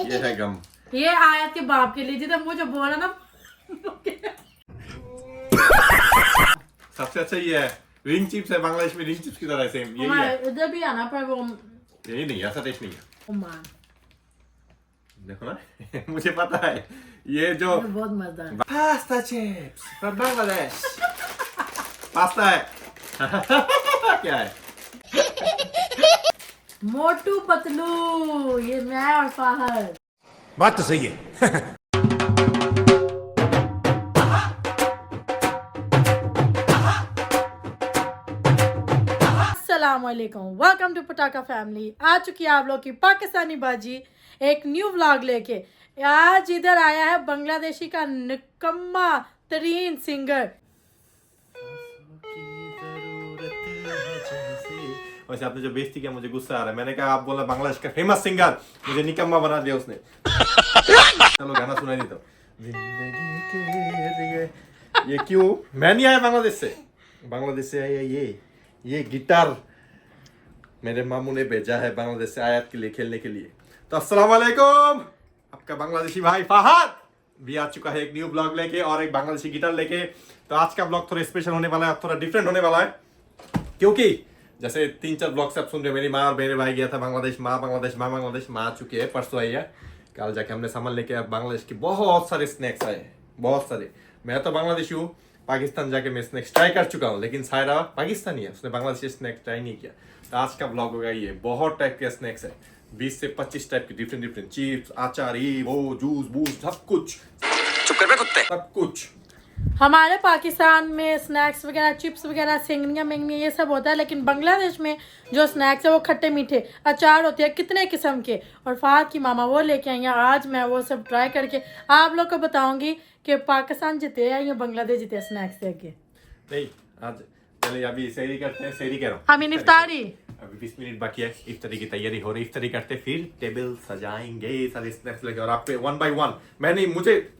ये है गम। ये आयत के बाप के लिए जिधर मुझे बोला ना। सबसे अच्छा ये है रिंग चिप्स है, बांग्लादेश में रिंग चिप्स की तरह सेम यही है। इधर भी आना पर वो यही नहीं, ऐसा टेस्ट नहीं है। ओमान देखो ना मुझे पता है ये जो बहुत मजेदार pasta chips from Bangladesh pasta है क्या है? मोटू पतलू, ये मैं और फाहद। बात तो सही है। अस्सलामुअलैकुम, वेलकम टू पटाखा फैमिली। आ चुकी है आप लोग की पाकिस्तानी बाजी एक न्यू व्लॉग लेके। आज इधर आया है बांग्लादेशी का निकम्मा तरीन सिंगर। वैसे आपने जो बेइज्जती किया मुझे गुस्सा आ रहा है। मैंने कहा आप बोला बांग्लादेश का फेमस सिंगर, मुझे निकम्मा बना दिया उसने। चलो गाना सुनाई देता हूँ। जिंदगी के लिए ये क्यों? मैं नहीं आया बांग्लादेश से, बांग्लादेश से आया ये गिटार मेरे मामू ने भेजा है बांग्लादेश से आयत के लिए खेलने के लिए। तो अस्सलाम वालेकुम, आपका बांग्लादेशी भाई फहद भी आ चुका है एक न्यू ब्लॉग लेके और एक बांग्लादेशी गिटार लेके। तो आज का ब्लॉग थोड़ा स्पेशल होने वाला है, थोड़ा डिफरेंट होने वाला है, क्योंकि जैसे 3-4 ब्लॉग से आप सुन रहे, मेरी माँ और मेरे भाई गया था बांग्लादेश, माँ बांग्लादेश माँ आ चुकी है, परसों आई है, कल जाके हमने सामान लेके बांग्लादेश के बहुत सारे स्नैक्स आए, बहुत सारे। मैं तो बांग्लादेशी हूँ, पाकिस्तान जाके मैं स्नैक्स ट्राई कर चुका हूँ, लेकिन सायरा पाकिस्तानी है, उसने बांग्लादेशी स्नैक्स ट्राई नहीं किया। तो आज का ब्लॉग होगा ये, बहुत टाइप के स्नैक्स है, 20 से 25 टाइप के डिफरेंट चिप्स, अचार, ये वो, जूस बूस, सब कुछ। चुप कर बे कुत्ते। सब कुछ हमारे पाकिस्तान में स्नैक्स वगैरह, चिप्स वगैरह, सिंगनियाँ मिंगनियाँ ये सब होता है, लेकिन बांग्लादेश में जो स्नैक्स है वो खट्टे मीठे अचार होते हैं कितने किस्म के, और फहद की मामा वो लेके आई हैं। आज मैं वो सब ट्राई करके आप लोग को बताऊंगी कि पाकिस्तान जीते या बांग्लादेश जीते स्नैक्स से आगे। नहीं, आज पहले अभी सहरी करते हैं, सहरी कह रहा हूँ, हम इफ्तारी अभी 20 मिनट बाकी है, इफ्तारी की तैयारी हो रही, इफ्तारी करते फिर टेबल सजाएंगे सारे स्नैक्स लेके, और आपके 1 by 1। मैं नहीं, मुझे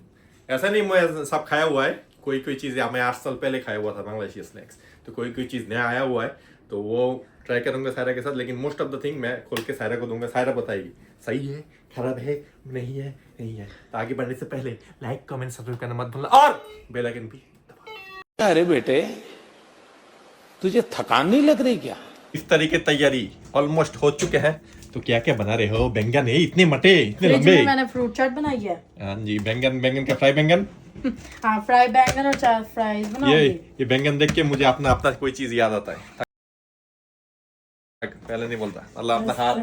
ऐसा नहीं मैं सब खाया हुआ है, कोई चीज़ मैं 8 साल पहले खाया हुआ था बांग्लादेशी स्नैक्स, तो कोई चीज़ नया आया हुआ है तो वो ट्राई करूंगा सायरा के साथ। लेकिन मोस्ट ऑफ द थिंग मैं खोल के सायरा को दूंगा, सायरा बताएगी सही है, खराब है, नहीं है। तो आगे बढ़ने से पहले लाइक कमेंट सब्सक्राइब करना मत भूलना और बेल आइकन भी। अरे बेटे तुझे थकान नहीं लग रही क्या? इस तरीके तैयारी ऑलमोस्ट हो चुके हैं। तो क्या क्या बना रहे हो? बैंगन है इतने मटे, इतने लंबे। मैंने फ्रूट चाट बनाई है। हाँ जी, बैंगन का फ्राई बैंगन। हाँ, फ्राई बैंगन और चार फ्राइज बनाऊंगी। ये बैंगन देख के मुझे अपना कोई चीज याद आता है। पहले नहीं बोलता अल्लाह, अपना हाथ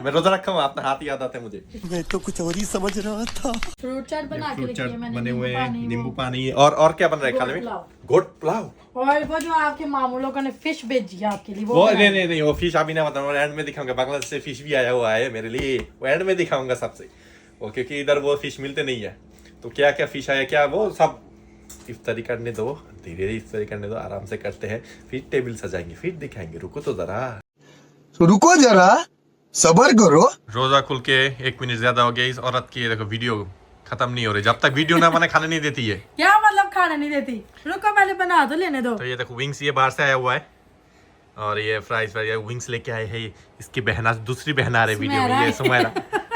मैं रोजा रखा हूँ, अपना हाथ याद आता है मुझे। मैं तो कुछ और ही समझ रहा था। फ्रूट चाट बना के रखी है मैंने, बने हुए नींबू पानी और क्या बन रहा है खाने में? गोट पुलाव। और वो जो आपके मामू लोगों ने फिश भेजी है आपके लिए, वो नहीं वो फिश अभी ना बताऊँ, एंड में दिखाऊंगा। बांग्लादेश से फिश भी आया हुआ है मेरे लिए, वो एंड में दिखाऊंगा सबसे वो, क्योंकि इधर वो फिश मिलते नहीं है। तो क्या क्या फिश आया, क्या वो सब इफ्तारी करने दो, धीरे इफ्तारी करने दो, आराम से करते हैं, फिर टेबल सजाएंगे, फिर दिखाएंगे। रुको तो जरा सबर करो। रोजा खुल के 1 मिनट ज्यादा हो गया इस औरत की। देखो वीडियो खत्म नहीं हो रही, जब तक वीडियो ना बने खाने नहीं देती है। क्या मतलब खाने नहीं देती? रुको पहले बना दो, लेने दो। तो ये देखो विंग्स, ये बाहर से आया हुआ है, और ये फ्राइज विंग्स लेके आए हैं। इसकी बहना, दूसरी बहन आ रही वीडियो में, ये सुमैरा।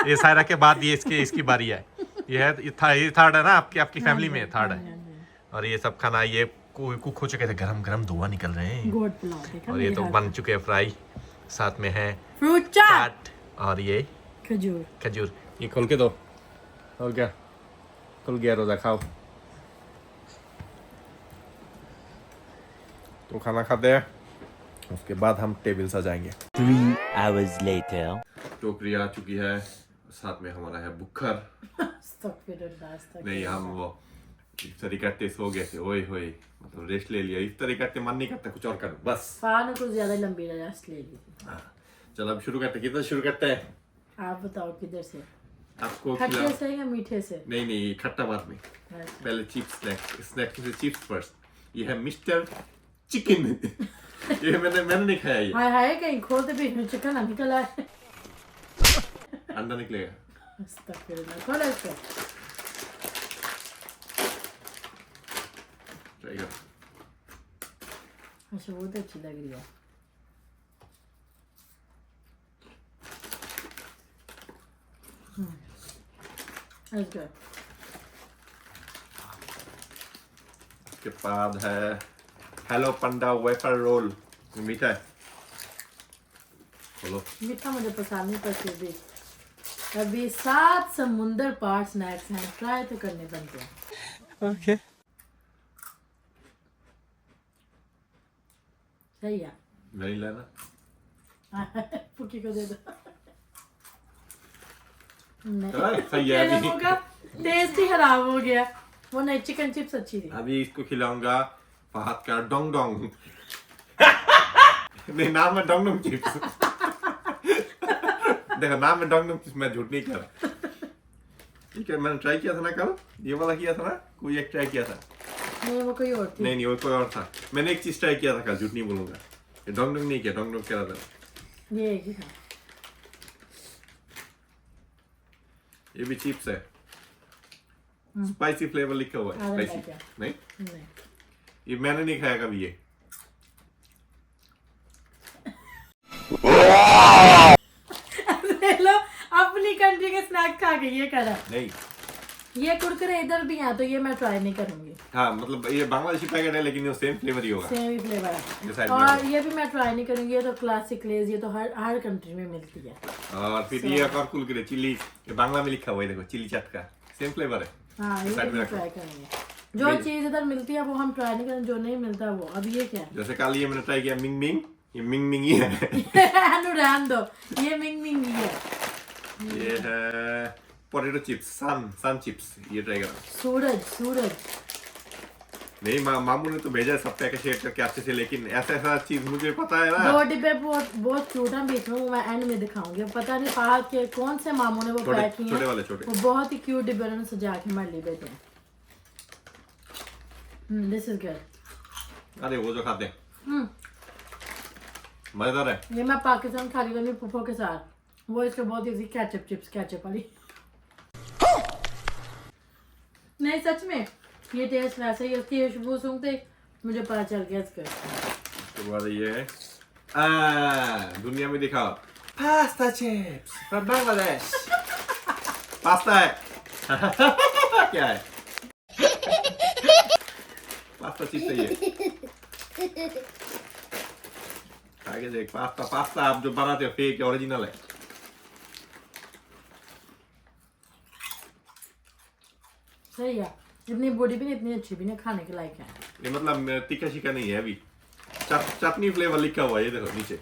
ये सायरा के बाद ये इसकी बारी है। ये थर्ड है ना, आपकी फैमिली में थर्ड है। और ये सब खाना ये कुक हो चुके थे, गरम धुआं निकल रहे हैं। गोट पुलाव देखा, और ये तो बन चुके हैं फ्राई, साथ में है फ्रूट चाट और ये खजूर। ये खोल के दो, हो गया, खुल गया, रोजा खाओ। तो खाना खाते हैं, उसके बाद हम टेबल सजाएंगे। 3 hours later. टोकरी आ चुकी है, साथ में हमारा है बुखर। नहीं, हम वो इफ्तारी करते सो गए थे, ओए होए, मतलब रेस्ट ले लिया। इफ्तारी करते मन नहीं करता कुछ और करो, बस। फान को ज्यादा लंबी रेस्ट ले ली। चलो अब शुरू करते हैं। किधर शुरू करते हैं? आप बताओ किधर से? आपको खट्टे से या मीठे से? नहीं, खट्टा बाद में। पहले चिप्स, स्नैक्स में चिप्स फर्स्ट। ये है मिस्टर चिकन। ये मैंने नहीं खाया ये। हाय कहीं खोलते भी चिकन ना निकला है। अंडा निकलेगा। खोलो इसको। अच्छा, बहुत अच्छी लग रही है। That's good. उसके बाद है हेलो पंडा वेफर रोल, मीठा है, बोलो। मीठा मुझे पसंद नहीं, पर फिर भी अभी 7 समुंदर पार स्नैक्स हैं, ट्राई तो करने बनते हैं। ओके सही है। नहीं लेना, फुकी को दे दो। सही है। मेरे मुंह का टेस्ट ही खराब हो गया। वो नहीं, चिकन चिप्स अच्छी थी। अभी इसको खिलाऊंगा फहद का डोंग डोंग। नहीं, नाम है डोंग डोंग चिप्स। देखो नाम है डोंग डोंग चिप्स, मैं झूठ नहीं कर रहा। ठीक है, मैंने ट्राई किया था ना कल, ये वाला किया था ना, कोई एक ट्राई किया था। नहीं, वो कोई और थी। नहीं, वो कोई और था। मैंने एक चीज ट्राई किया था कल, झूठ नहीं बोलूंगा। ये डोंग डोंग नहीं किया, डोंग डोंग कह रहा था। ये एक ही था। ये भी चिप्स है, स्पाइसी फ्लेवर लिखा हुआ है। I don't like spicy it. नहीं, नहीं। ये मैंने नहीं खाया कभी ये। ले लो, अपनी कंट्री के स्नैक खा के ये करा। नहीं, ये कुरकुरे इधर भी हैं, तो ये मैं ट्राई नहीं करूंगी। हाँ मतलब ये बांग्लादेशी पैकेट है, लेकिन ये सेम फ्लेवर ही होगा। सेम ही फ्लेवर ये है। side में और है। ये भी मैं ट्राई नहीं करूंगी, ये तो क्लासिक लेज, ये तो हर कंट्री में मिलती है। और फिर ये एक और कुरकुरे चिल्ली, ये बांग्ला में लिखा हुआ है, देखो चिल्ली चाट का सेम फ्लेवर है। हाँ, ये Side में भी रखो। ट्राई करेंगे। जो चीज इधर मिलती है वो हम ट्राई नहीं करेंगे, जो नहीं मिलता वो। अब ये क्या है? जैसे कल ये मैंने ट्राई किया मिंग मिंग, ये मिंग मिंग ही है। अनु रहने दो, ये मिंग मिंग ही है। ये है पोटैटो चिप्स, सन चिप्स, ये ट्राई करा। सूरज नहीं, मामू ने तो भेजा है सब पैकेट करके अच्छे से, लेकिन ऐसा चीज मुझे पता है ना। 2 डिब्बे बहुत क्यूट हैं, बीच में वो मैं एंड में दिखाऊंगी। पता नहीं फहद के कौन से मामू ने वो पैक किए छोटे हैं। वाले, छोटे। वो बहुत ही क्यूट डिब्बे उन्होंने सजा के हमारे लिए भेजे हैं। This is good. अरे वो जो खाते हैं हम्म, मजेदार है। ये मैं पाकिस्तान खा रही थी अपनी फूफो के साथ। वो इसके बहुत इजी केचप चिप्स, केचप वाली। नहीं, सच में ये टेस्ट वैसे ही उसकी खुशबू सूंघते मुझे पता चल गया इसका। उसके बाद ये है दुनिया में दिखाओ pasta chips from Bangladesh. Pasta है। क्या है? पास्ता चिप्स है ये। आगे देख, पास्ता आप जो बनाते हो फेक है, ओरिजिनल है। सही है, इतनी बॉडी भी नहीं, इतनी अच्छी भी नहीं, खाने के लायक है। ये मतलब तीखा शिका नहीं है अभी, चटनी फ्लेवर लिखा हुआ है, ये देखो नीचे।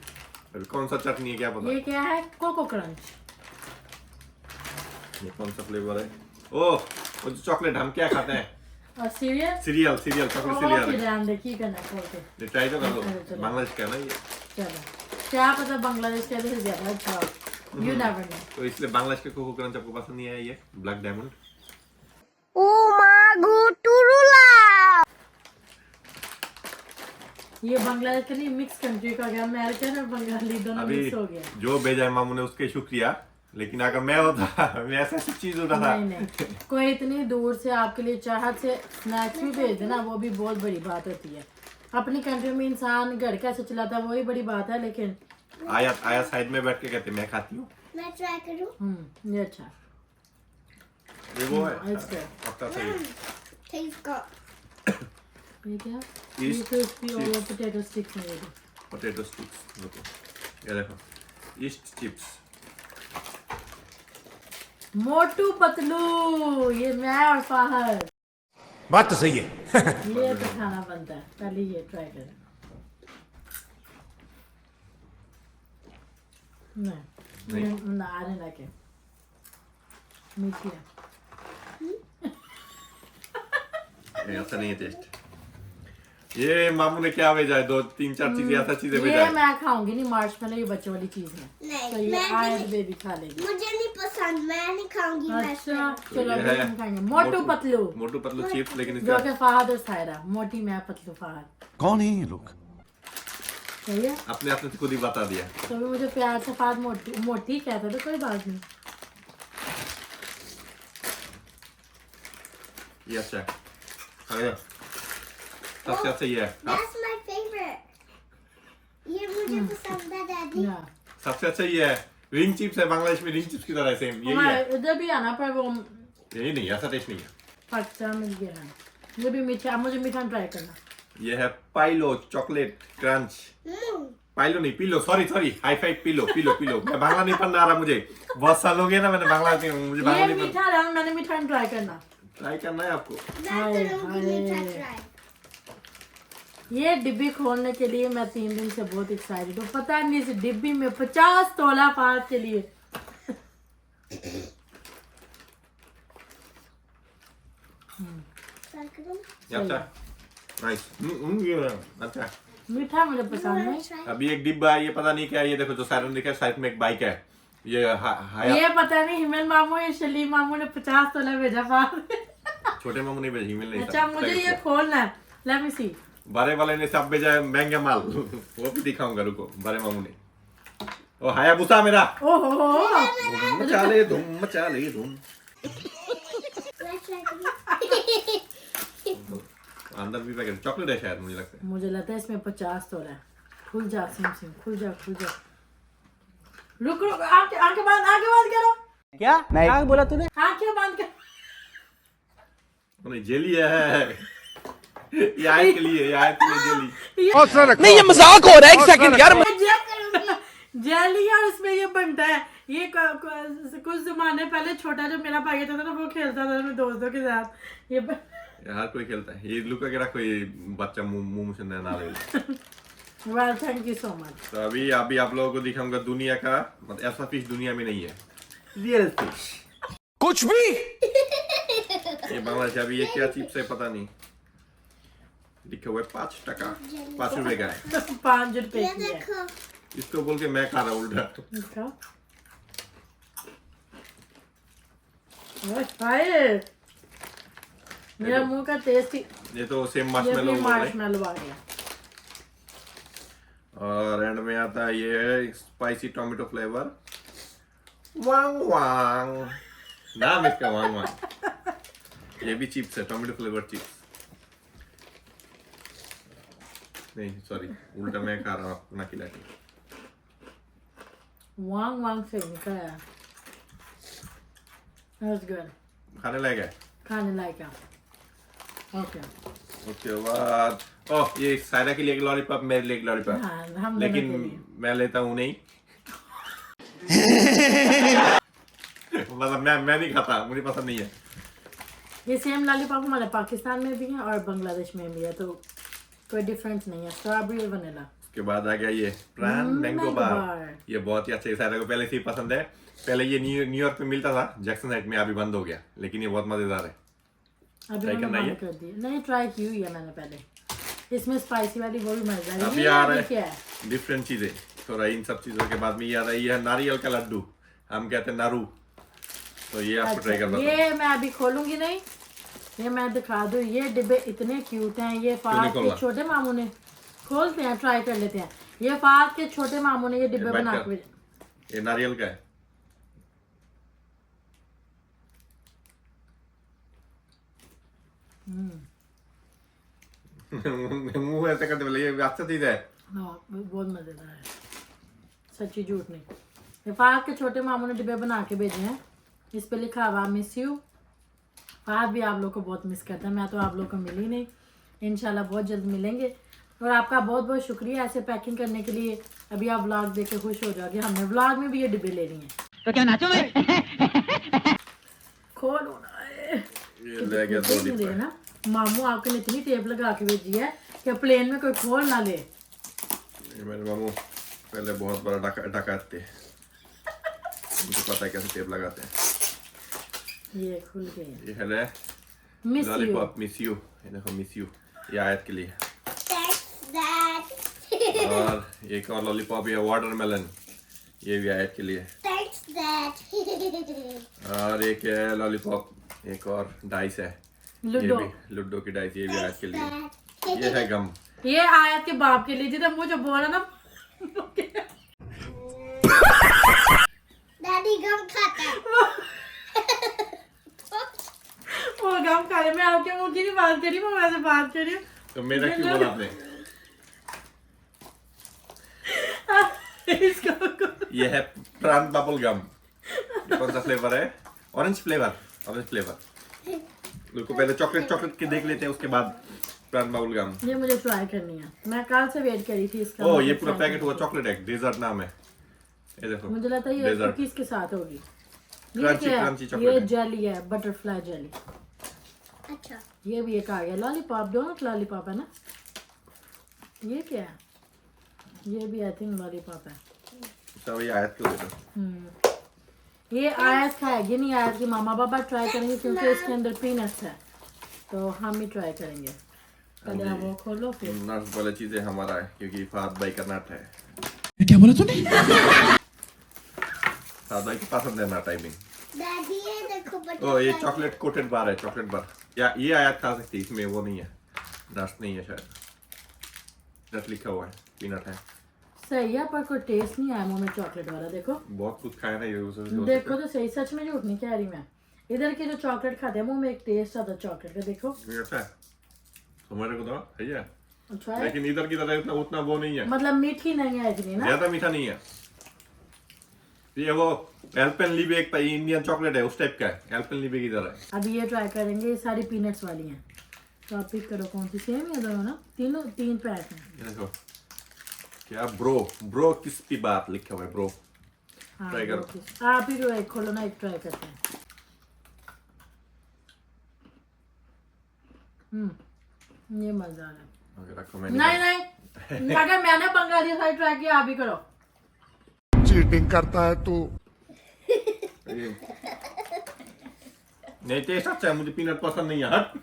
अभी कौन सा चटनी है क्या पता। ये क्या है? Cocoa crunch. ये कौन सा फ्लेवर है? ओह, वो जो चॉकलेट हम क्या खाते हैं? और सीरियल सीरियल, चॉकलेट सीरियल। देखिए करना खोल के। ये ट्राई तो कर लो, चलो। बांग्लादेश का है ना ये। चलो, क्या पता बांग्लादेश के से ज्यादा अच्छा हो। You never know. तो इसलिए बांग्लादेश के कोको क्रंच आपको पसंद नहीं आया ये ब्लैक डायमंड। ये बांग्लादेश का नहीं, मिक्स कंट्री का गया, अमेरिकन और बंगाली दोनों अभी मिक्स हो गया। जो भेजा है मामू ने उसके शुक्रिया, लेकिन अगर मैं होता मैं ऐसी चीज होता था। नहीं, कोई इतनी दूर से आपके लिए चाहत से स्नैक्स भी भेज देना, वो भी बहुत बड़ी बात होती है। अपनी कंट्री में इंसान घर कैसे चलाता है वही बड़ी बात है, लेकिन आया साइड में बैठ के कहते मैं खाती हूँ। मैं ट्राई करूं? ये अच्छा। ये वो है it's good. पक्का सही। टेस्ट का ये क्या? East ये क्रिस्पी और chips. पोटैटो स्टिक्स हैं ये भी। पोटैटो स्टिक्स, देखो ये देखो, ईस्ट चिप्स। मोटू पतलू, ये मैं और फाहद, बात तो सही है। ये तो खाना बनता है। पहले ये ट्राई करें। नहीं, I don't like it. मीठी है। ये ऐसा नहीं है टेस्ट। ये मामू ने क्या भेजा है? 2-3-4 चीजें ऐसा चीजें भेजा ये है। मैं खाऊंगी नहीं, मार्शमेलो ये बच्चों वाली चीज है। नहीं, तो ये मैं आयत नहीं, बेबी खा लेगी। मुझे नहीं पसंद, मैं नहीं खाऊंगी। अच्छा, तो चलो ये अभी है हम खाएंगे मोटू पतलू, मोटू पतलू चिप्स, लेकिन जो इसका कि फाहद और सायरा। मोटी मैं, पतलू फाहद। कौन है ये लोग? सही है। अपने आपने खुद ही बता दिया। तो भी मुझे प्यार से फाहद मोटी कहता तो कोई बात नहीं। ये अच्छा है, खाएगा। सबसे अच्छा ये है। That's my favorite. ये मुझे पसंद है, डैडी। या सबसे अच्छा ये है। रिंग चिप्स है, बांग्लादेश में रिंग चिप्स की तरह सेम यही है। हमारे इधर भी आना पर वो यही नहीं, ऐसा टेस्ट नहीं है। पाकिस्तान में भी है। ये भी मीठा, मुझे मीठा ट्राई करना। ये है पाइलो चॉकलेट क्रंच। पाइलो नहीं, pillow, sorry high five, pillow. मैं बांग्ला नहीं पढ़ना आ रहा मुझे, बहुत साल हो गए ना मैंने बांग्ला, मुझे बांग्ला ये नहीं पढ़ना। मीठा रहा, मैंने मीठा ट्राई करना। ट्राई करना है आपको। मैं करूंगी मीठा ट्राई। ये डिब्बी खोलने के लिए मैं 3 दिन से बहुत एक्साइटेड हूँ। पता नहीं इस डिब्बी में 50 तोला फात के लिए। ट्राई करूं? अच्छा, नाइस। ये अच्छा। मीठा मुझे पसंद है। ट्राई। अभी एक डिब्बा है, ये पता नहीं क्या है, ये देखो जो साइड में दिखा है, साइड में एक बाइक है। ये ये पता नहीं हिमेल मामू या शलीम मामू ने 50 तोला भेजा फात। छोटे मामू नहीं भेजी, मिल नहीं अच्छा मुझे ये खोलना है। लेट मी सी। बड़े वाले ने सब भेजा है महंगा माल। वो भी दिखाऊंगा, रुको। बड़े मामू ने ओ हायाबुसा मेरा। ओहो मचा ले धूम। मैं ट्राई करूं? अंदर भी पैकेट चॉकलेट है शायद, मुझे लगता है। इसमें 50 तोला है। खुल जा सिम, खुल जा। रुक आंखें बंद करो। क्या क्या बोला तूने? आंखें बंद कर। नहीं, जेली है। ये आयत के लिए जेली। नहीं ये मजाक हो रहा है, एक सेकंड यार। जेली और उसमें ये बनता है। ये कुछ जमाने पहले छोटा जो मेरा भाई था ना, वो खेलता था अपने दोस्तों के साथ। ये हर कोई खेलता है। ये लुका के रखो, ये बच्चा मुंह से ना ले। Well thank you so much. तो अभी आप लोगों को दिखाऊंगा दुनिया का, मतलब ऐसा फिश दुनिया में नहीं है, रियल फिश। कुछ भी ये बांग्लादेश। अभी ये क्या चिप्स है पता नहीं, लिखा हुआ है 5 टका, 5 रुपए का है। 5 रुपए ये की है। देखो। इसको बोल के मैं खा रहा हूँ उल्टा। देखो। हाय मेरा मुंह का टेस्ट ही। ये तो सेम ये मार्शमेलो भी बोल रहे हैं। मार्शमेलो आ गया। और एंड में आता है ये स्पाइसी टोमेटो फ्लेवर। वांग नाम इसका वांग। ये भी चिप्स है, टोमेटो फ्लेवर चिप्स। नहीं सॉरी, उल्टा मैं खा रहा हूँ अपना खिला के। वांग से निकला है। That's good. खाने लायक है। खाने लायक है। ओके। उसके बाद ओह, ये सायरा के लिए एक लॉलीपॉप, मेरे लिए एक लॉलीपॉप। हाँ, हम दोनों लेकिन के लिए। मैं लेता हूँ नहीं। मतलब मैं नहीं खाता, मुझे पसंद नहीं है। ये सेम लॉलीपॉप हमारे पाकिस्तान में भी है और बांग्लादेश में भी है, तो कोई डिफरेंस नहीं है। स्ट्रॉबेरी और वनीला। उसके बाद आ गया ये प्रान मैंगो मैंगो बार। बार। ये बहुत ही अच्छा है, सायरा को पहले से ही पसंद है। पहले ये न्यूयॉर्क में मिलता था, जैक्सन हाइट में, अभी बंद हो गया, लेकिन ये बहुत मजेदार है। अभी Try मैंने करना है बंद कर दिया। नहीं ट्राई की हुई है मैंने पहले। इसमें स्पाइसी वाली वो भी मजेदार है। अभी ये आ रहा अभी क्या है है? डिफरेंट चीजें थोड़ा। इन सब चीजों के बाद में ये आ रहा है, ये है नारियल का लड्डू, हम कहते हैं नारू। तो ये आपको ट्राई करना था। ये मैं अभी खोलूंगी नहीं, ये मैं दिखा दूं। ये डिब्बे इतने क्यूट हैं। ये फात खोलना? के छोटे मामू ने, खोलते हैं, ट्राई कर लेते हैं। ये फात के छोटे मामू ने ये डिब्बे ये बना बैठ के कर। ये नारियल का है। मुंह ऐसे करते बोले, ये अच्छा चीज है। हाँ बहुत मजेदार है, सच्ची झूठ नहीं। ये फात के छोटे मामू ने डिब्बे बना के भेजे हैं। इस पे लिखा हुआ मिस यू। फात भी आप लोग को बहुत मिस करता है। मैं तो आप लोग को मिली नहीं, इंशाल्लाह बहुत जल्द मिलेंगे। और आपका बहुत बहुत शुक्रिया ऐसे पैकिंग करने के लिए। अभी आप व्लॉग देख के खुश हो जाओगे, हमने व्लॉग में भी ये डिब्बे ले लिए हैं। तो क्या नाचो मैं? खोलो ना। ये ले गया 2 डिब्बा। ना मामू आपके लिए इतनी टेप लगा के भेजी है कि प्लेन में कोई खोल ना ले। ये मेरे मामू पहले बहुत बड़ा डकाते थे, उनको पता है कैसे टेप लगाते हैं। ये खुल गए। ये है miss you. Lollipop miss you. ये देखो मिस यू, ये आयत के लिए। That's that. और एक और लॉलीपॉप, ये वाटरमेलन, ये भी आयत के लिए। Thanks, Dad. और एक है लॉलीपॉप, एक और डाइस है, ये लूडो। भी लूडो की डाइस, ये भी आयत के लिए। ये है गम। ये आयत के बाप के लिए, जिधर मुझे बोला ना। Daddy गम खाता है। वो गम खा रहे। मैं आपके मुंह की नहीं बात करी, मैं वैसे बात कर रही हूँ। तो मेरा क्यों बोला आपने? इसको ये है प्राण बबल गम। कौन सा फ्लेवर है? Orange flavour. बिल्कुल पहले चॉकलेट के देख लेते हैं, उसके बाद प्राण बबल गम। ये मुझे ट्राई करनी है, मैं कल से वेट करी थी इसका। ओ ये पूरा पैकेट हुआ चॉकलेट है, डेजर्ट नाम है। ये देखो मुझे लगता है ये डेजर्ट कुकीज के साथ होगी। ये क्रंची क्या है? क्रंची ये चॉकलेट। जेली है, बटरफ्लाई जेली। अच्छा ये भी एक आ गया लॉलीपॉप, दोनों लॉलीपॉप है ना। ये क्या है? ये भी आई थिंक लॉलीपॉप है। सब ये आयत क्यों देते? ये आयत खाएगी नहीं, आयत की मामा पापा ट्राई करेंगे क्योंकि इसके अंदर पीनट्स है, तो हम ही ट्राई करेंगे। पहले आप वो खोलो फिर। नट्स वाली चीजें हमारा है क्योंकि फहद भाई का नट है। क्या बोला तूने? फहद भाई को पसंद है नट टाइमिंग। दादी ये देखो ओ ये चॉकलेट कोटेड बार है, चॉकलेट बार। या ये आयत खा सकती है, इसमें वो नहीं है, नट्स नहीं है शायद। नट लिखा हुआ है, पीनट है। सही है पर कोई टेस्ट नहीं आया मुंह में चॉकलेट वाला। देखो बहुत कुछ खाया ना ये उसे। देखो तो सही, सच में झूठ नहीं कह रही मैं। इधर के जो चॉकलेट खाते हैं मुंह में एक टेस्ट आता है चॉकलेट का। देखो ये अच्छा है, हमारे को तो सही है, अच्छा है, लेकिन इधर की तरह उतना वो नहीं है, मतलब मीठी नहीं है इतनी ना। ज्यादा मीठा नहीं है। ये वो एल्पेनलीबे एक इंडियन चॉकलेट है, उस टाइप का है, एल्पेनलीबे की तरह है। अभी ये ट्राई करेंगे, ये सारी पीनट्स वाली हैं, तो आप पिक करो कौन सी। सेम है दोनों ना, तीन पैक हैं। ये देखो क्या ब्रो क्रिस्पी बात लिखा हुआ है, ब्रो। हाँ, ट्राई करो। आप ही जो एक खोलो ना, एक ट्राई करते हैं। ये मजा आ रहा है। अगर रखो मैं नहीं अगर मैंने बंगाली साइड ट्राई किया, आप ही करो। चीटिंग करता है तू। नहीं टेस्ट अच्छा है, मुझे पीनट पसंद नहीं है। हट।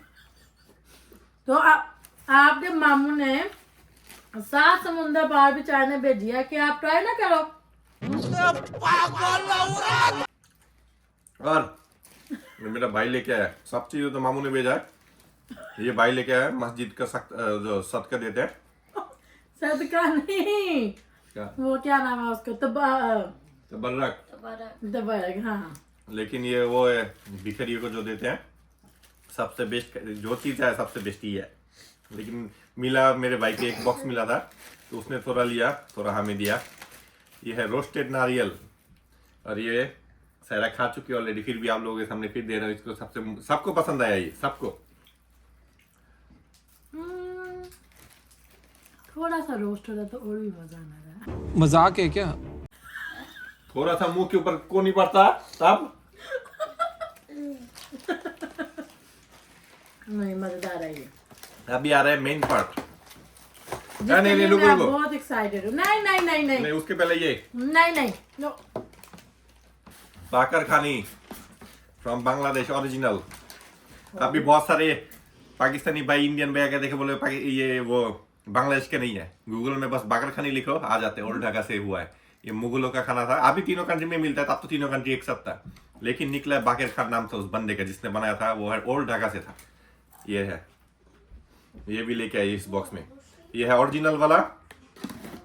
तो आपके मामू ने 7 समुंदर पार भी चाय ने भेजी है कि आप ट्राई ना करो। और मेरा भाई लेके आया सब चीजें, तो मामू ने भेजा है। ये भाई लेके आया, मस्जिद का जो सदका देते हैं। सदका नहीं, क्या? वो क्या नाम है उसका, तबरक। हाँ लेकिन ये वो है भिखारियों को जो देते हैं, सबसे बेस्ट जो चीज़ है सबसे बेस्ट ही है। लेकिन मिला मेरे भाई के एक बॉक्स मिला था, तो उसने थोड़ा लिया, थोड़ा हमें दिया। ये है रोस्टेड नारियल, और ये सारा खा चुकी है ऑलरेडी, फिर भी आप लोगों के सामने फिर दे रहे हो इसको। सबको पसंद आया ये, सबको। थोड़ा सा रोस्ट होता तो और भी मजा आना था। मजाक है क्या? थोड़ा सा मुंह के ऊपर को नहीं पड़ता तब। नहीं मजेदार है ये। अभी आ रहा है मेन पार्ट। जिसके नहीं लिए रुको मैं रुको, बहुत एक्साइटेड हूँ। नहीं नहीं उसके पहले ये नहीं नो। बाकर खानी फ्रॉम बांग्लादेश ओरिजिनल। अभी बहुत सारे पाकिस्तानी भाई, इंडियन भाई आके देखे बोले ये वो बांग्लादेश के नहीं है। गूगल में बस बाकर खानी लिखो, आ जाते हैं। ओल्ड ढाका से हुआ है, ये मुगलों का खाना था। अभी तीनों कंट्री में मिलता है, तब तो तीनों कंट्री एक साथ था, लेकिन निकला बाकर खान नाम था उस बंदे का जिसने बनाया था। वो है ओल्ड ढाका से था। ये है, ये भी लेके आई इस बॉक्स में। ये है ओरिजिनल वाला,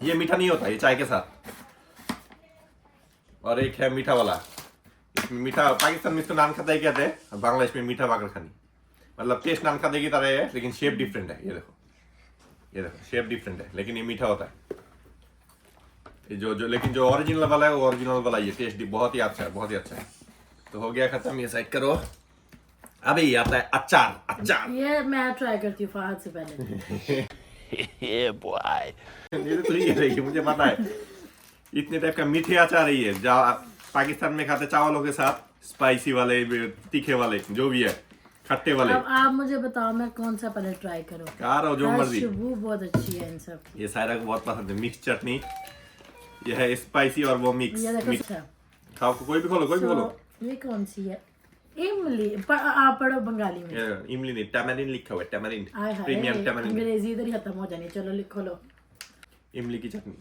ये मीठा नहीं होता, ये चाय के साथ। और एक है मीठा वाला, इसमें मीठा। पाकिस्तान में इसको नान खाता ही कहते हैं, बांग्लादेश में मीठा बाकर खानी। मतलब टेस्ट नान खाते की तरह है, लेकिन शेप डिफरेंट है। ये देखो शेप डिफरेंट है, लेकिन ये मीठा होता है। ये जो लेकिन जो ओरिजिनल वाला है वो ओरिजिनल वाला, ये टेस्ट बहुत ही अच्छा है, बहुत ही अच्छा है। तो हो गया खत्म, ये साइड करो। अभी ये आता है अचार। ये मैं ट्राई करती हूँ फहद से पहले। Yeah, boy. ये तो ये रहेगी, मुझे पता है। इतने टाइप का मीठे अचार ही है, जो पाकिस्तान में खाते चावलों के साथ, स्पाइसी वाले, तीखे वाले, जो भी है, खट्टे वाले। अब आप मुझे बताओ मैं कौन सा पहले ट्राई करूँ। खा रहा हूँ जो मर्जी। खुशबू बहुत अच्छी है इन सब। ये सायरा को बहुत पसंद है, मिक्स चटनी। ये है स्पाइसी और वो मिक्स। ये देखो अच्छा। खाओ, कोई भी खोलो, कोई भी खोलो। ये कौन सी है? इमली। आप पढ़ो बंगाली में। ये इमली नहीं, टैमरिंड लिखा हुआ है, टैमरिंड, आय हाय, प्रीमियम टैमरिंड, अंग्रेजी इधर ही खत्म हो जानी। चलो लिखो लो। इमली की चटनी।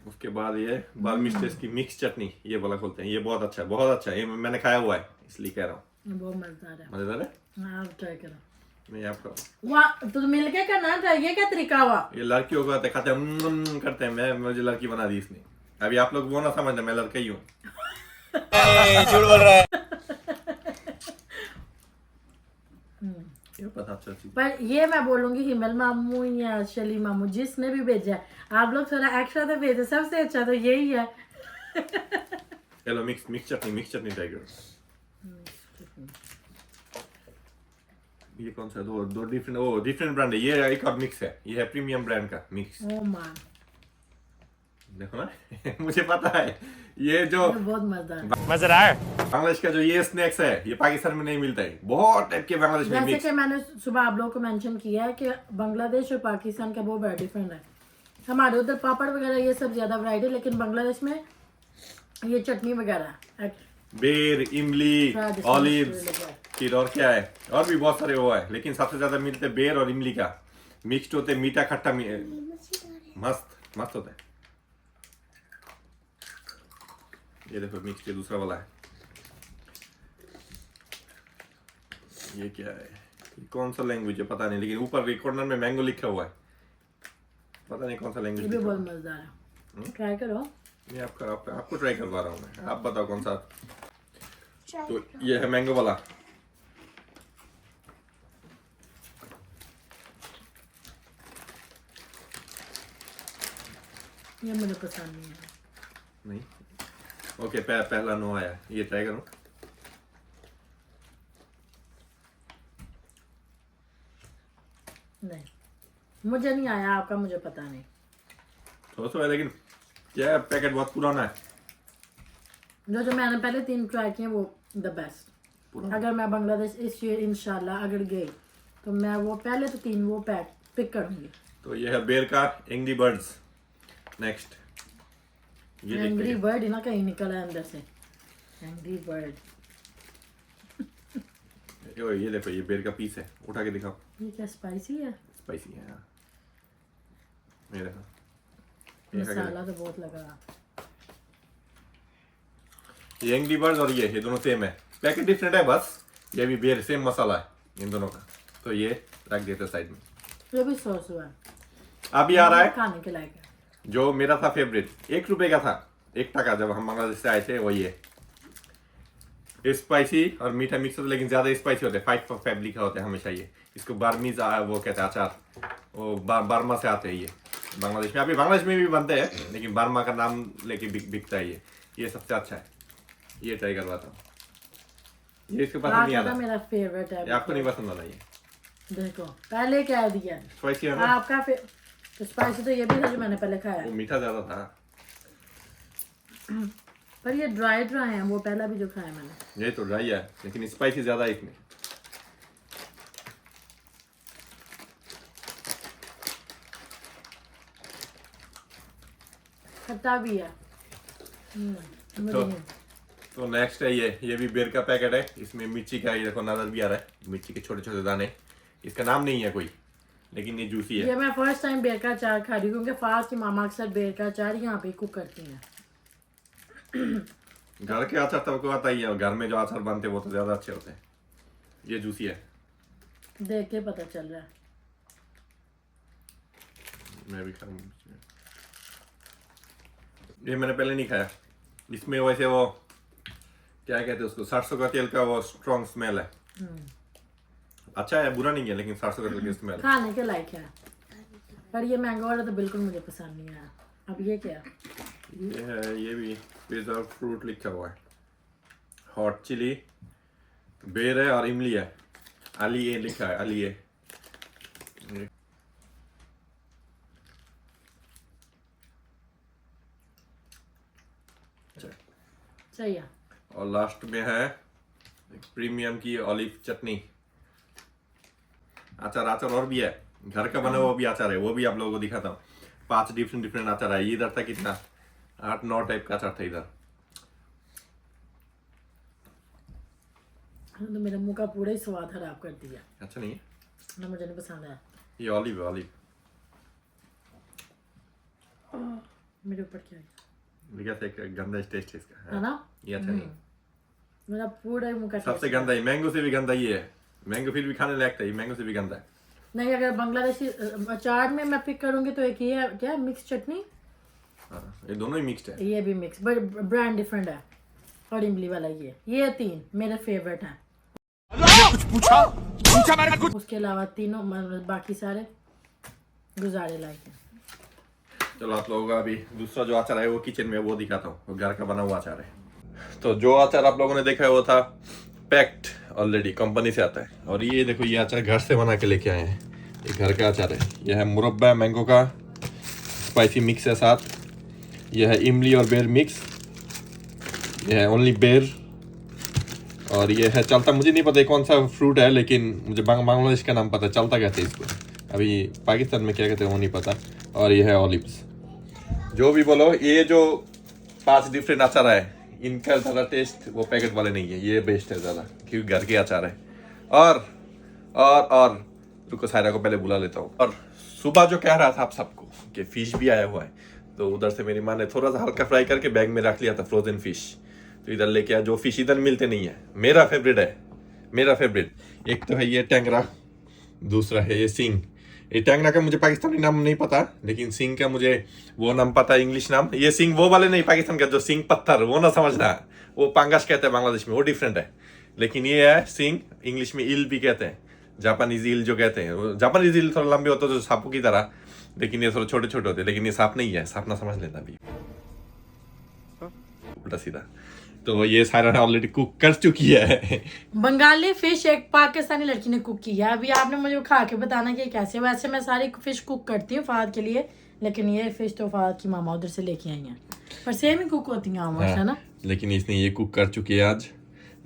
उसके बाद ये बार्मिस्टेस की मिक्स चटनी, ये वाला खोलते हैं। ये बहुत अच्छा है, बहुत अच्छा है। ये मैंने खाया हुआ है, इसलिए कह रहा हूँ। ये बहुत मजेदार है। मजेदार है। हाँ, आप ट्राई करो। नहीं आपका वाह, तो मिलके करना चाहिए। क्या तरीका हुआ? ये लड़कियों को खाते हैं, करते हैं। मुझे लड़की बना दी इसने। अभी आप लोग वो ना समझना, मैं लड़का ही हूँ। झूठ बोल रहा है। क्या पता अच्छा चीज। पर ये मैं बोलूंगी हिमल मामू या शली मामू जिसने भी भेजा है, आप लोग थोड़ा एक्स्ट्रा तो भेजे, सबसे अच्छा तो यही है। चलो मिक्स चटनी ट्राई करो। ये कौन सा दो डिफरेंट ब्रांड है। ये एक और मिक्स है, ये है प्रीमियम ब्रांड का मिक्स। ओ मान, देखो ना मुझे पता है ये जो ये बहुत मजेदार है। मजा आया। बांग्लादेश का जो ये स्नैक्स है ये पाकिस्तान में नहीं मिलता है। बहुत टाइप के बांग्लादेश में जैसे मिक्स। कि मैंने सुबह आप लोगों को मेंशन किया है कि बांग्लादेश और पाकिस्तान का बहुत बड़ा डिफरेंट है। हमारे उधर पापड़ वगैरह ये सब ज्यादा वैरायटी, लेकिन बांग्लादेश में ये चटनी वगैरह, बेर, इमली, राजस्थान ऑलिव्स, स्टाइल है। फिर और क्या है, और भी बहुत सारे वो है, लेकिन सबसे ज्यादा मिलते हैं बेर और इमली का मिक्स्ड होते, मीठा खट्टा मस्त मस्त होता है। ये देखो मिक्स के दूसरा वाला है। ये क्या है, ये कौन सा लैंग्वेज है पता नहीं, लेकिन ऊपर रिकॉर्डर में मैंगो लिखा हुआ है, पता नहीं कौन सा ये लैंग्वेज भी लिखा बहुत हुआ है। मजेदार है, ट्राई करो। ये आपको ट्राई करवा रहा हूँ मैं, आप बताओ कौन सा। तो ये है मैंगो वाला। ये मुझे पसंद नहीं है। नहीं ओके, पहला नो आया, ये ट्राई करूं। नहीं, मुझे नहीं आया, आपका मुझे पता नहीं। तो है, लेकिन क्या पैकेट बहुत पुराना है। जो मैंने पहले 3 ट्राई किए वो द बेस्ट। अगर मैं बांग्लादेश इस ईयर इंशाल्लाह अगर गई तो मैं वो पहले तो 3 वो पैक पिक करूंगी। तो ये है बेर का एंग्री बर्ड्स। नेक्स्ट ये एंग्री देखिए, बर्ड ना कहीं निकला है अंदर से, एंग्री बर्ड। ये देखो ये बेर का पीस है, उठा के दिखाओ। ये क्या स्पाइसी है? स्पाइसी है हाँ। ये देखो, ये खा के मसाला तो बहुत लगा। देखो। ये एंग्री बर्ड्स और ये दोनों सेम है, पैकेट डिफरेंट है बस, ये भी बेर सेम मसाला है इन दोनों का। तो ये रख देते साइड में। ये भी सॉस हुआ है, अभी आ रहा है खाने के लायक है। जो मेरा था फेवरेट, 1 रुपए का था, 1 टका जब हम बांग्लादेश से आए थे, वही है। स्पाइसी और मीठा मिक्स होता है, लेकिन ज्यादा स्पाइसी होते हैं, 5 लिखा होता है हमेशा। ये इसको बार्मीज वो कहते हैं अचार, वो बर्मा से आते हैं ये बांग्लादेश में। अभी बांग्लादेश में भी बनते हैं, लेकिन बर्मा का नाम लेके बिकता है ये सबसे अच्छा है। ये ट्राई करवाता हूँ, ये इसके पसंद नहीं आता, मेरा फेवरेट है। ये आपको नहीं पसंद आता। ये देखो पहले क्या दिया, स्पाइसी है ना, आपका तो स्पाइसी तो ये भी था जो मैंने पहले खाया, वो मीठा ज्यादा था। पर ये ड्राई है, वो पहला भी जो खाया मैंने। ये तो ड्राई है, लेकिन स्पाइसी ज्यादा है इसमें। खट्टा भी है। तो नेक्स्ट है ये भी बेर का पैकेट है। इसमें मिर्ची का, ये देखो नजर भी आ रहा है, मिर्ची के छोटे छोटे दाने। इसका नाम नहीं है कोई, लेकिन ये जूसी है। ये मैं फर्स्ट टाइम बेर का अचार खा रही हूँ, क्योंकि फास्ट की मामा अक्सर बेर का अचार यहाँ पे कुक करती हैं। घर के अचार तो आपको पता ही है, घर में जो अचार बनते हैं वो तो ज्यादा अच्छे होते हैं। ये जूसी है, देख के पता चल रहा है। मैं भी खाऊंगा। ये मैंने पहले नहीं खाया। इसमें वैसे वो क्या कहते हैं उसको, सरसों का तेल का वो स्ट्रॉन्ग स्मेल है। अच्छा है, बुरा नहीं है, लेकिन सरसों का तेल की स्मेल खाने के लायक है। पर ये मैंगो वाला तो बिल्कुल मुझे पसंद नहीं आया। अब ये क्या, ये है, ये भी प्रिजर्व फ्रूट लिखा हुआ है। हॉट चिली, बेर है और इमली है। अली ए लिखा है, अली ए। सही है। और लास्ट में है प्रीमियम की ऑलिव चटनी। अचार और भी है, घर का बना हुआ भी अचार है, वो भी आप लोगों को दिखाता हूँ। 5 डिफरेंट अचार है। इधर था कितना, 8-9 टाइप का अचार था इधर। तो मेरे मुंह का पूरा ही स्वाद खराब कर दिया अच्छा नहीं है ना, मुझे नहीं पसंद आया। ये ऑलिव है, ऑलिव मेरे ऊपर क्या है लिखा था, एक गंदा टेस्ट है इसका। है ना, ये अच्छा नहीं, मेरा पूरा ही मुंह का सबसे taste- गंदा ही, मैंगो से भी गंदा ये है। मैंगो फिर भी खाने लायक था, ये मैंगो से भी गंदा है। नहीं, अगर बांग्लादेशी अचार में मैं पिक करूंगी तो एक ये है क्या, मिक्स चटनी। हाँ, ये दोनों ही मिक्स्ड है। ये भी मिक्स, बट ब्रांड डिफरेंट है। और इमली वाला ये 3 मेरे फेवरेट हैं। कुछ पूछा उसके अलावा तीनों मतलब बाकी सारे गुजारे लायक हैं। चलो आप लोगों का अभी दूसरा जो अचार है वो किचन में वो दिखाता हूँ, वो घर का बना हुआ अचार है। तो जो अचार आप लोगों ने देखा है वो था पैक्ड, ऑलरेडी कंपनी से आता है। और ये देखो ये अचार घर से बना के लेके आए हैं, ये घर का अचार है। यह है मुरब्बा मैंगो का, स्पाइसी मिक्स है साथ। यह है इमली और बेर मिक्स, यह है ओनली बेर। और ये है चलता, मुझे नहीं पता कौन सा फ्रूट है, लेकिन मुझे बांग्लादेश का नाम पता है, चलता कहते हैं इसको। अभी पाकिस्तान में क्या कहते हैं वो नहीं पता। और ये है ऑलिव्स। जो भी बोलो, ये जो 5 डिफरेंट अचार है इनका ज़्यादा टेस्ट वो पैकेट वाले नहीं है, ये बेस्ट है ज़्यादा, क्योंकि घर के अचार है। और रुको सायरा को पहले बुला लेता हूँ। और सुबह जो कह रहा था आप सबको कि फिश भी आया हुआ है, तो उधर से मेरी माँ ने थोड़ा सा हल्का फ्राई करके बैग में रख लिया था फ्रोजन फिश, तो इधर लेके आया। जो फिश इधर मिलते नहीं है, मेरा फेवरेट है, मेरा फेवरेट। एक तो है ये टेंगरा, दूसरा है ये सिंग। ये टेंगरा का मुझे पाकिस्तानी नाम नहीं पता, लेकिन सिंग का मुझे वो नाम पता है, इंग्लिश नाम। ये सिंग वो वाले नहीं पाकिस्तान का, जो सिंग पत्थर वो ना समझना, वो पांगास कहते हैं बांग्लादेश में, वो डिफरेंट है। लेकिन ये है सिंग, इंग्लिश में ईल भी कहते हैं, जापानीज ईल जो कहते हैं। जापानीज ईल थोड़ा लंबे होते हैं सांपों की तरह, लेकिन ये थोड़ा छोटे छोटे होते हैं। लेकिन ये सांप नहीं है, सांप ना समझ लेना अभी, उल्टा सीधा। तो ये सारा ऑलरेडी कुक कर चुकी है। बंगाली फिश एक पाकिस्तानी लड़की ने कुक की है। अभी आपने मुझे खा के बताना कि कैसे। वैसे मैं सारी फिश कुक करती हूँ फहद के लिए, लेकिन ये फिश तो फहद की मामा उधर से लेके आई हैं, पर सेम ही कुक होती हैं ऑलमोस्ट, है ना। लेकिन इसने ये कुक कर चुकी है आज,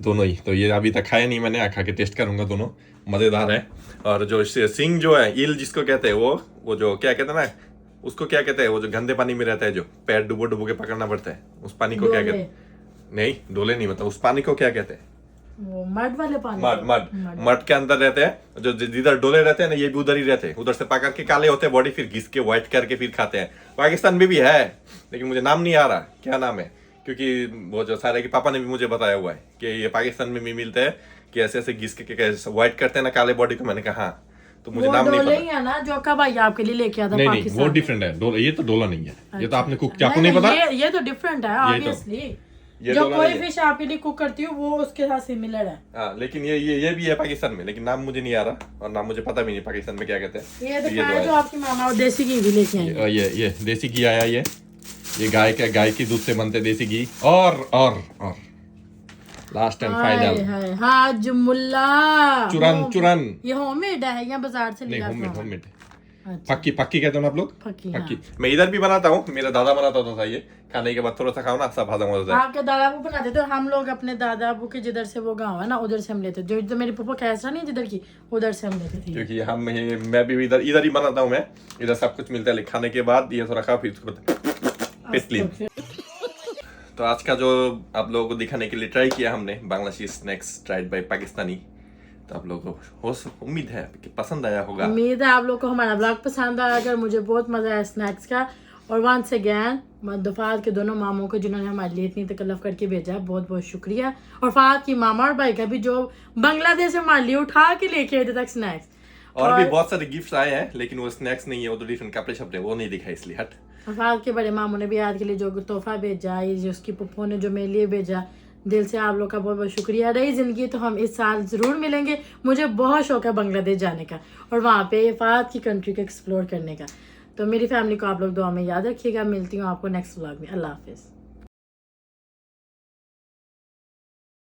दोनों ही। तो ये अभी तक खाया नहीं मैंने, खा के टेस्ट करूंगा, दोनों मजेदार है। और जो सिंग जो है, ईल जिसको कहते हैं, वो जो क्या कहते हैं ना, उसको क्या कहते हैं, वो जो गंदे पानी में रहता है, जो पैर डुबो डुबो के पकड़ना पड़ता है, उस पानी को क्या कहते हैं? नहीं, डोले नहीं, मतलब उस पानी को क्या कहते हैं? वो मड वाले पानी, मड के अंदर रहते हैं, जो जिधर डोले रहते हैं ना, ये भी उधर ही रहते हैं। उधर से पकड़ के काले होते हैं बॉडी, फिर घिस के व्हाइट करके फिर खाते हैं। पाकिस्तान में भी है, लेकिन मुझे नाम नहीं आ रहा क्या नाम है, क्योंकि वो जो सारे के पापा ने भी मुझे बताया हुआ है कि ये पाकिस्तान में भी मिलते हैं, कि ऐसे ऐसे घिस के व्हाइट करते हैं ना काले बॉडी को। मैंने कहा हाँ, तो मुझे नाम नहीं पता। है ना जो का भाई आपके लिए लेके आता नहीं पाकिस्तान। वो डिफरेंट है, डोला, ये तो डोला नहीं है। ये तो आपने कुक, आपको नहीं पता, ये तो डिफरेंट है ऑब्वियसली। जो कोई फिश आपके लिए कुक करती हूँ वो उसके साथ सिमिलर है। हाँ, लेकिन ये भी है पाकिस्तान में, लेकिन नाम मुझे नहीं आ रहा, और नाम मुझे पता भी नहीं पाकिस्तान में क्या कहते हैं। ये तो आपकी मामा देसी घी भी लेके आई। ये देसी घी आया, ये गाय की दूध से बनते देसी घी। और लास्ट एंड फाइनल हाज मुल्ला चुरन। ये होममेड है या बाजार से लिया? होममेड। पक्की कहते हो ना आप लोग? पक्की। मैं इधर भी बनाता हूँ, मेरा दादा बनाता था ये। खाने के बाद थोड़ा सा खाओ ना, सब हजम हो जाता है। आपके दादा अबू बनाते थे, हम लोग अपने दादा अबू के जिधर से वो गाँव है ना, उधर से हम लेते थे। जो मेरे पापा कैसा नहीं जिधर की, उधर से हम लेते थे। क्योंकि मैं भी इधर ही बनाता हूँ। मैं इधर सब कुछ मिलता है, खाने के बाद ये थोड़ा खाओ, फिर पेट क्लीन। तो आज का जो आप लोगों को दिखाने के लिए ट्राई किया हमने, Bangladeshi snacks tried bye Pakistani. तो आप लोगों को उम्मीद है कि पसंद आया होगा। उम्मीद है आप लोग को हमारा ब्लॉग पसंद आया। अगर मुझे बहुत मजा आया स्नैक्स का। और वंस अगैन फहद के दोनों मामों को जिन्होंने हमारे लिए इतनी तकल्लफ करके भेजा, बहुत बहुत शुक्रिया। और फहद की मामा और भाई का भी, जो बांग्लादेश से हमारे लिए उठा के लेके आए थे तक स्नैक्स। और भी बहुत सारे गिफ्ट्स आए हैं, लेकिन वो स्नैक्स नहीं है, वो तो डिफरेंट कपड़े शपड़े, वो नहीं दिखाई, इसलिए हट। फहद के बड़े मामू ने भी याद के लिए जो तोहफा भेजा, ये जो उसकी पप्पो ने जो मेरे लिए भेजा, दिल से आप लोग का बहुत बहुत शुक्रिया। रही जिंदगी तो हम इस साल जरूर मिलेंगे। मुझे बहुत शौक है बांग्लादेश जाने का और वहाँ पे फहद की कंट्री को एक्सप्लोर करने का। तो मेरी फैमिली को आप लोग दुआ में याद रखिएगा। मिलती हूँ आपको नेक्स्ट व्लॉग में। अल्लाह हाफिज़।